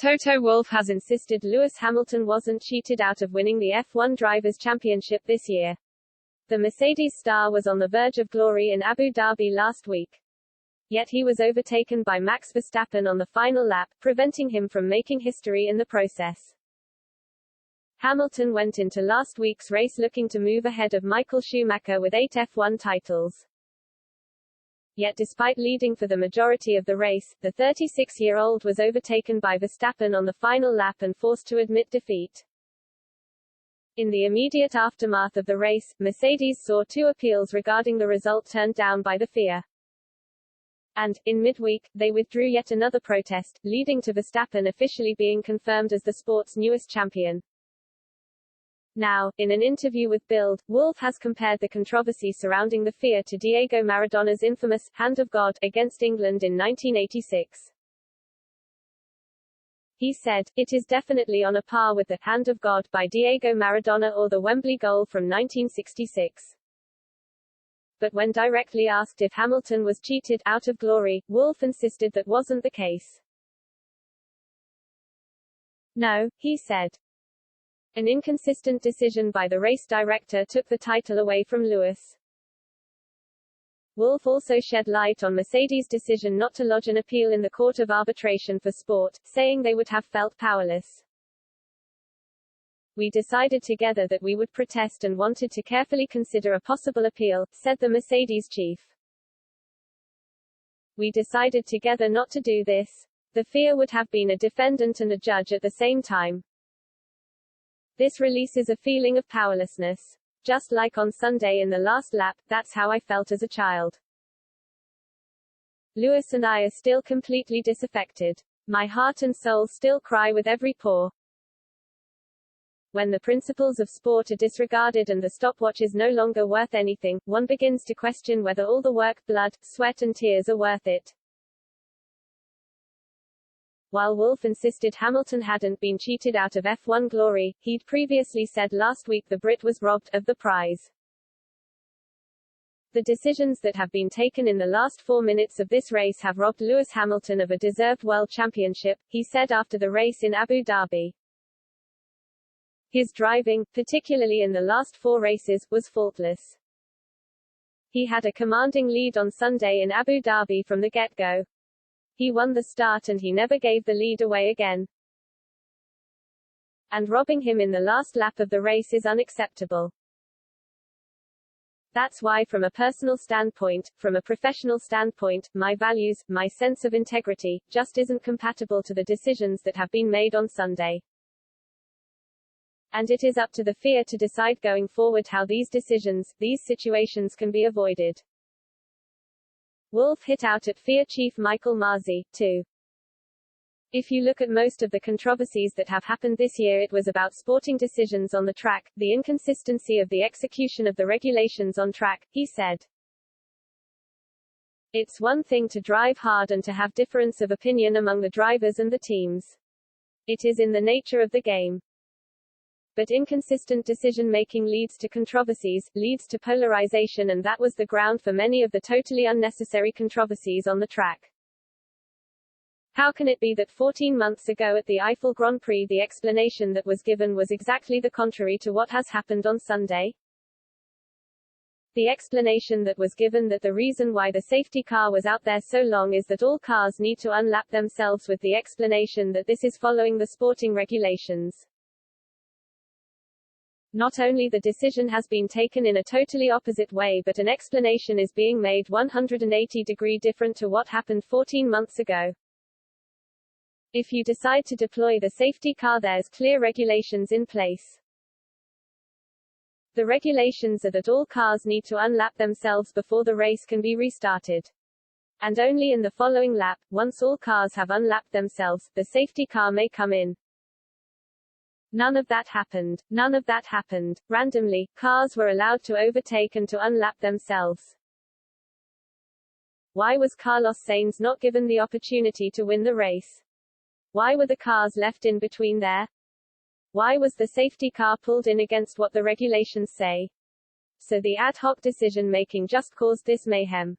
Toto Wolff has insisted Lewis Hamilton wasn't cheated out of winning the F1 Drivers' Championship this year. The Mercedes star was on the verge of glory in Abu Dhabi last week. Yet he was overtaken by Max Verstappen on the final lap, preventing him from making history in the process. Hamilton went into last week's race looking to move ahead of Michael Schumacher with 8 F1 titles. Yet despite leading for the majority of the race, the 36-year-old was overtaken by Verstappen on the final lap and forced to admit defeat. In the immediate aftermath of the race, Mercedes saw 2 appeals regarding the result turned down by the FIA. And, in midweek, they withdrew yet another protest, leading to Verstappen officially being confirmed as the sport's newest champion. Now, in an interview with Bild, Wolff has compared the controversy surrounding the FIA to Diego Maradona's infamous hand of God against England in 1986. He said, "It is definitely on a par with the hand of God by Diego Maradona or the Wembley goal from 1966. But when directly asked if Hamilton was cheated out of glory, Wolff insisted that wasn't the case. No, he said. An inconsistent decision by the race director took the title away from Lewis. Wolff also shed light on Mercedes' decision not to lodge an appeal in the Court of Arbitration for Sport, saying they would have felt powerless. We decided together that we would protest and wanted to carefully consider a possible appeal, said the Mercedes chief. We decided together not to do this. The FIA would have been a defendant and a judge at the same time. This releases a feeling of powerlessness. Just like on Sunday in the last lap, that's how I felt as a child. Lewis and I are still completely disaffected. My heart and soul still cry with every pore. When the principles of sport are disregarded and the stopwatch is no longer worth anything, one begins to question whether all the work, blood, sweat and tears are worth it." While Wolff insisted Hamilton hadn't been cheated out of F1 glory, he'd previously said last week the Brit was robbed of the prize. The decisions that have been taken in the last 4 minutes of this race have robbed Lewis Hamilton of a deserved world championship, he said after the race in Abu Dhabi. His driving, particularly in the last 4 races, was faultless. He had a commanding lead on Sunday in Abu Dhabi from the get-go. He won the start and he never gave the lead away again. And robbing him in the last lap of the race is unacceptable. That's why from a personal standpoint, from a professional standpoint, my values, my sense of integrity, just isn't compatible to the decisions that have been made on Sunday. And it is up to the FIA to decide going forward how these decisions, these situations can be avoided. Wolff hit out at FIA chief Michael Masi, too. If you look at most of the controversies that have happened this year, it was about sporting decisions on the track, the inconsistency of the execution of the regulations on track, he said. It's one thing to drive hard and to have difference of opinion among the drivers and the teams. It is in the nature of the game. But inconsistent decision-making leads to controversies, leads to polarization, and that was the ground for many of the totally unnecessary controversies on the track. How can it be that 14 months ago at the Eiffel Grand Prix the explanation that was given was exactly the contrary to what has happened on Sunday? The explanation that was given, that the reason why the safety car was out there so long is that all cars need to unlap themselves, with the explanation that this is following the sporting regulations. Not only the decision has been taken in a totally opposite way, but an explanation is being made 180-degree different to what happened 14 months ago. If you decide to deploy the safety car, there's clear regulations in place. The regulations are that all cars need to unlap themselves before the race can be restarted. And only in the following lap, once all cars have unlapped themselves, the safety car may come in. None of that happened. None of that happened. Randomly, cars were allowed to overtake and to unlap themselves. Why was Carlos Sainz not given the opportunity to win the race? Why were the cars left in between there? Why was the safety car pulled in against what the regulations say? So the ad hoc decision-making just caused this mayhem.